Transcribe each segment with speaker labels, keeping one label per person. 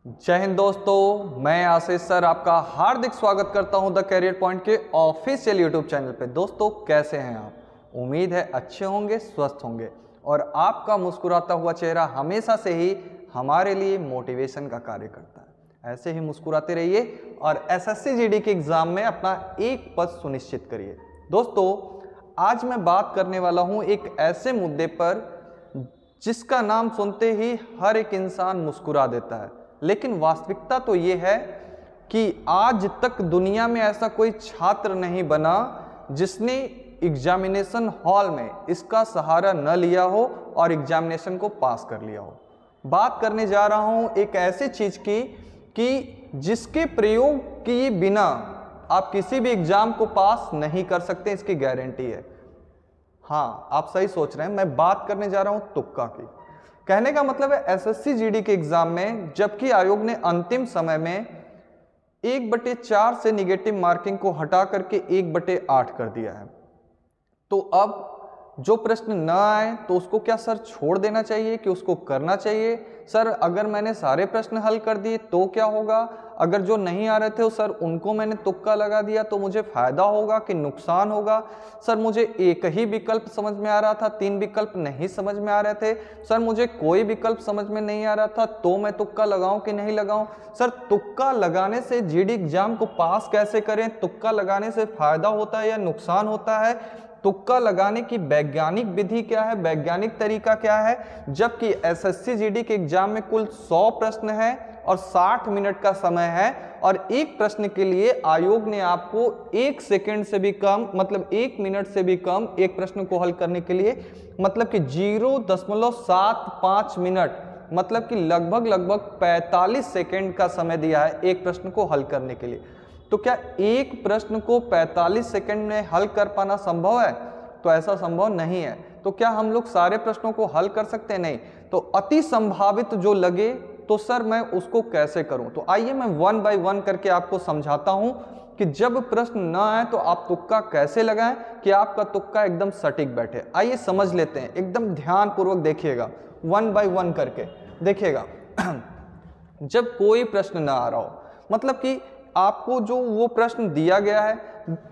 Speaker 1: जय हिंद दोस्तों, मैं आशीष सर आपका हार्दिक स्वागत करता हूं द कैरियर पॉइंट के ऑफिशियल यूट्यूब चैनल पे। दोस्तों कैसे हैं आप? उम्मीद है अच्छे होंगे, स्वस्थ होंगे और आपका मुस्कुराता हुआ चेहरा हमेशा से ही हमारे लिए मोटिवेशन का कार्य करता है। ऐसे ही मुस्कुराते रहिए और एसएससी जीडी के एग्जाम में अपना एक पद सुनिश्चित करिए। दोस्तों आज मैं बात करने वाला हूं एक ऐसे मुद्दे पर जिसका नाम सुनते ही हर एक इंसान मुस्कुरा देता है, लेकिन वास्तविकता तो ये है कि आज तक दुनिया में ऐसा कोई छात्र नहीं बना जिसने एग्जामिनेशन हॉल में इसका सहारा न लिया हो और एग्जामिनेशन को पास कर लिया हो। बात करने जा रहा हूं एक ऐसी चीज की कि जिसके प्रयोग किए बिना आप किसी भी एग्जाम को पास नहीं कर सकते, इसकी गारंटी है। हाँ, आप सही सोच रहे हैं, मैं बात करने जा रहा हूं तुक्का की। कहने का मतलब है एसएससी जीडी के एग्जाम में जबकि आयोग ने अंतिम समय में 1/4 से निगेटिव मार्किंग को हटा करके 1/8 कर दिया है, तो अब जो प्रश्न न आए तो उसको क्या सर छोड़ देना चाहिए कि उसको करना चाहिए? सर अगर मैंने सारे प्रश्न हल कर दिए तो क्या होगा? अगर जो नहीं आ रहे थे सर उनको मैंने तुक्का लगा दिया तो मुझे फायदा होगा कि नुकसान होगा? सर मुझे एक ही विकल्प समझ में आ रहा था, 3 विकल्प नहीं समझ में आ रहे थे। सर मुझे कोई विकल्प समझ में नहीं आ रहा था, तो मैं तुक्का लगाऊं कि नहीं लगाऊं? सर तुक्का लगाने से जीडी एग्जाम को पास कैसे करें? तुक्का लगाने से फायदा होता है या नुकसान होता है? तुक्का लगाने की वैज्ञानिक विधि क्या है, वैज्ञानिक तरीका क्या है? जबकि एसएससी जीडी के एग्जाम में कुल 100 प्रश्न है और 60 मिनट का समय है और एक प्रश्न के लिए आयोग ने आपको 1 सेकंड से भी कम, मतलब 1 मिनट से भी कम एक प्रश्न को हल करने के लिए, मतलब कि 0.75 मिनट, मतलब कि लगभग 45 सेकंड का समय दिया है एक प्रश्न को हल करने के लिए। तो क्या एक प्रश्न को 45 सेकंड में हल कर पाना संभव है? तो ऐसा संभव नहीं है। तो क्या हम लोग सारे प्रश्नों को हल कर सकते हैं? नहीं। तो अति संभावित जो लगे तो सर मैं उसको कैसे करूं? तो आइए मैं 1 बाय 1 करके आपको समझाता हूं कि जब प्रश्न ना आए तो आप तुक्का कैसे लगाएं कि आपका तुक्का एकदम सटीक बैठे। आइए समझ लेते हैं, एकदम ध्यान पूर्वक देखिएगा, 1 बाय 1 करके देखिएगा। जब कोई प्रश्न ना आ रहा हो, मतलब कि आपको जो वो प्रश्न दिया गया है,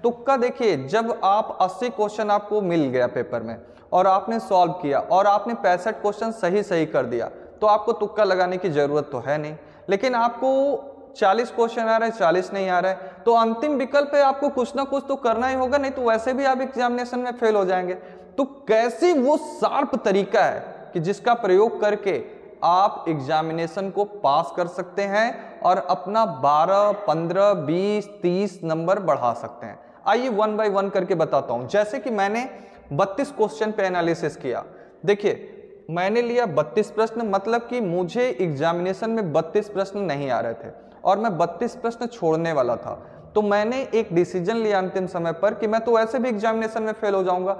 Speaker 1: तुक्का देखिए, जब आप 80 क्वेश्चन आपको मिल गया पेपर में और आपने सॉल्व किया और आपने 65 क्वेश्चन सही कर दिया, तो आपको तुक्का लगाने की जरूरत तो है नहीं। लेकिन आपको 40 क्वेश्चन आ रहे हैं, 40 नहीं आ रहे हैं, तो अंतिम विकल्प है आपको कुछ ना कुछ तो करना ही होगा, नहीं तो वैसे भी आप एग्जामिनेशन में फेल हो जाएंगे। तो कैसे वो शार्प तरीका है कि जिसका प्रयोग करके आप एग्जामिनेशन को पास कर सकते हैं और अपना 12, 15, 20, 30 नंबर बढ़ा सकते हैं। आइए 1 बाय 1 करके बताता हूं। जैसे कि मैंने 32 क्वेश्चन पे एनालिसिस किया। देखिए मैंने लिया 32 प्रश्न, मतलब कि मुझे एग्जामिनेशन में 32 प्रश्न नहीं आ रहे थे और मैं 32 प्रश्न छोड़ने वाला था। तो मैंने एक डिसीजन लिया अंतिम समय पर कि मैं तो ऐसे भी एग्जामिनेशन में फेल हो जाऊंगा।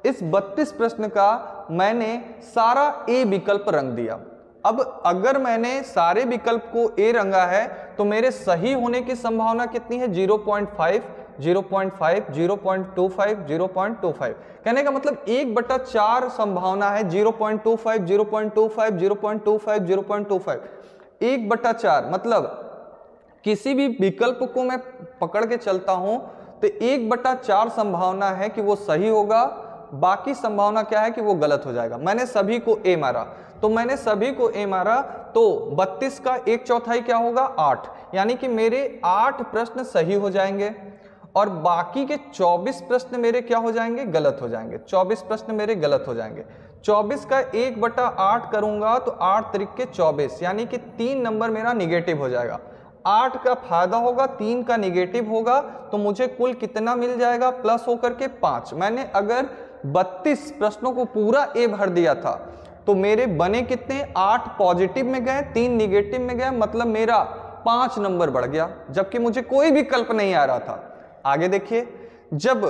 Speaker 1: इस 32 प्रश्न का मैंने सारा ए विकल्प रंग दिया। अब अगर मैंने सारे विकल्प को ए रंगा है तो मेरे सही होने की संभावना कितनी है? 0.5, 0.5, 0.25, 0.25। कहने का मतलब 1/4 संभावना है। 0.25, 0.25, 0.25, 0.25, 1/4, मतलब किसी भी विकल्प को मैं पकड़ के चलता हूं तो 1/4 संभावना है कि वो सही होगा, बाकी संभावना क्या है कि वो गलत हो जाएगा। मैंने सभी को ए मारा, तो मैंने सभी को ए मारा तो 32 का 1/4 क्या होगा? 8, यानी कि मेरे 8 प्रश्न सही हो जाएंगे और बाकी के 24 प्रश्न मेरे क्या हो जाएंगे? गलत हो जाएंगे। 24 प्रश्न मेरे गलत हो जाएंगे। 24 का 1/8 करूंगा तो 8 त्रिक के 24, यानी कि 3 नंबर मेरा निगेटिव हो जाएगा। 8 का फायदा होगा, 3 का निगेटिव होगा, तो मुझे कुल कितना मिल जाएगा? प्लस होकर के 5। मैंने अगर 32 प्रश्नों को पूरा ए भर दिया था तो मेरे बने कितने? 8 पॉजिटिव में गए, 3 निगेटिव में गए, मतलब मेरा 5 नंबर बढ़ गया, जबकि मुझे कोई विकल्प नहीं आ रहा था। आगे देखिए, जब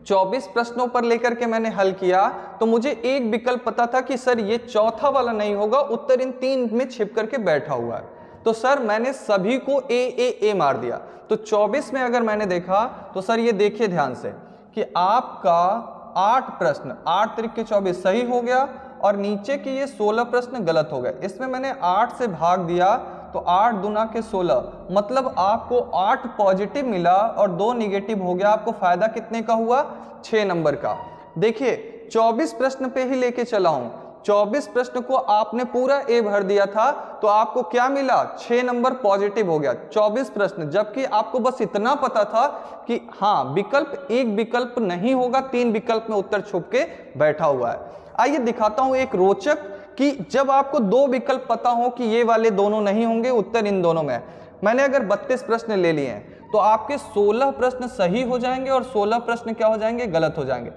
Speaker 1: 24 प्रश्नों पर लेकर के मैंने हल किया तो मुझे एक विकल्प पता था कि सर ये चौथा वाला नहीं होगा, उत्तर इन 3 में छिप करके बैठा हुआ है। तो सर मैंने सभी को ए मार दिया। तो 24 में अगर मैंने देखा तो सर ये देखिए ध्यान से कि आपका 8 प्रश्न, 8 त्रिक के 24 सही हो गया और नीचे के ये 16 प्रश्न गलत हो गए। इसमें मैंने 8 से भाग दिया तो 8 दूना के 16, मतलब आपको 8 पॉजिटिव मिला और 2 निगेटिव हो गया। आपको फायदा कितने का हुआ? 6 नंबर का। देखिए 24 प्रश्न पे ही लेके चला हूं, 24 प्रश्न को आपने पूरा ए भर दिया था तो आपको क्या मिला? 6 नंबर पॉजिटिव हो गया 24 प्रश्न। जबकि आपको बस इतना पता था कि हाँ विकल्प एक विकल्प नहीं होगा, 3 विकल्प में उत्तर छुप के बैठा हुआ है। आइए दिखाता हूं एक रोचक कि जब आपको 2 विकल्प पता हो कि ये वाले दोनों नहीं होंगे, उत्तर इन दोनों में है। मैंने अगर 32 प्रश्न ले लिए हैं तो आपके 16 प्रश्न सही हो जाएंगे और 16 प्रश्न क्या हो जाएंगे? गलत हो जाएंगे।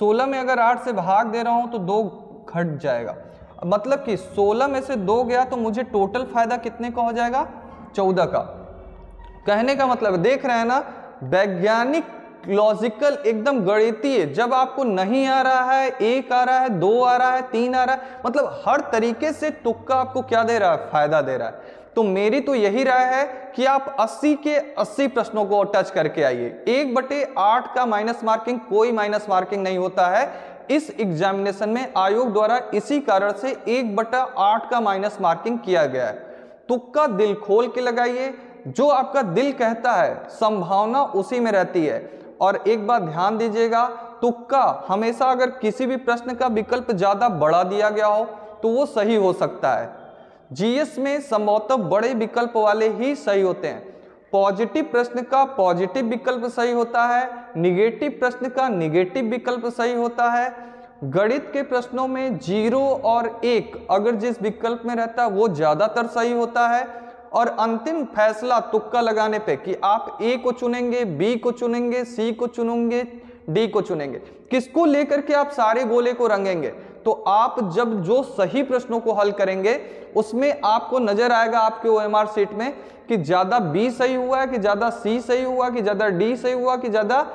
Speaker 1: 16 में अगर 8 से भाग दे रहा हूं तो 2 घट जाएगा, मतलब कि 16 में से 2 गया तो मुझे टोटल फायदा कितने का हो जाएगा? 14 का। कहने का मतलब देख रहे हैं ना, वैज्ञानिक लॉजिकल एकदम गणितीय। जब आपको नहीं आ रहा है, 1 आ रहा है, 2 आ रहा है, 3 आ रहा है, मतलब हर तरीके से तुक्का आपको क्या दे रहा है? फायदा दे रहा है। तो मेरी तो यही राय है कि आप 80 के 80 प्रश्नों को टच करके आइए। 1/8 का माइनस मार्किंग, कोई माइनस मार्किंग नहीं होता है इस एग्जामिनेशन में। आयोग द्वारा इसी कारण से 1/8 का माइनस मार्किंग किया गया है। तुक्का दिल खोल के लगाइए, जो आपका दिल कहता है संभावना उसी में रहती है। और एक बात ध्यान दीजिएगा, तुक्का हमेशा अगर किसी भी प्रश्न का विकल्प ज्यादा बढ़ा दिया गया हो तो वो सही हो सकता है। जीएस में संभवतः बड़े विकल्प वाले ही सही होते हैं। पॉजिटिव प्रश्न का पॉजिटिव विकल्प सही होता है, निगेटिव प्रश्न का निगेटिव विकल्प सही होता है। गणित के प्रश्नों में 0 और 1 अगर जिस विकल्प में रहता है वो ज्यादातर सही होता है। और अंतिम फैसला तुक्का लगाने पे कि आप ए को चुनेंगे, बी को चुनेंगे, सी को चुनेंगे, डी को चुनेंगे, किसको लेकर के आप सारे गोले को रंगेंगे। तो आप जब जो सही प्रश्नों को हल करेंगे उसमें आपको नजर आएगा आपके ओएमआर शीट में कि ज्यादा बी सही हुआ है, कि ज्यादा सी सही हुआ, कि ज्यादा डी सही हुआ, कि ज्यादा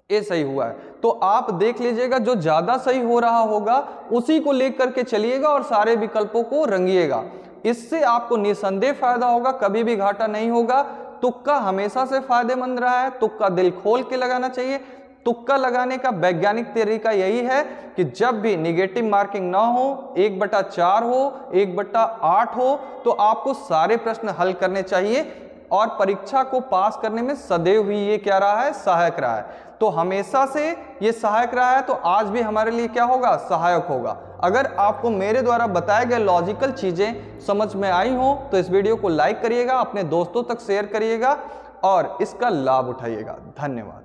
Speaker 1: ए सही हुआ है। तो आप देख लीजिएगा जो ज्यादा सही हो रहा होगा उसी को लेकर के चलिएगा और सारे विकल्पों को रंगिएगा। इससे आपको निसंदेह फायदा होगा, कभी भी घाटा नहीं होगा। तुक्का हमेशा से फायदेमंद रहा है, तुक्का दिल खोल के लगाना चाहिए। तुक्का लगाने का वैज्ञानिक तरीका यही है कि जब भी निगेटिव मार्किंग ना हो, 1/4 हो, 1/8 हो, तो आपको सारे प्रश्न हल करने चाहिए और परीक्षा को पास करने में सदैव ही ये क्या रहा है? सहायक रहा है। तो हमेशा से ये सहायक रहा है तो आज भी हमारे लिए क्या होगा? सहायक होगा। अगर आपको मेरे द्वारा बताए गए लॉजिकल चीजें समझ में आई हो तो इस वीडियो को लाइक करिएगा, अपने दोस्तों तक शेयर करिएगा और इसका लाभ उठाइएगा। धन्यवाद।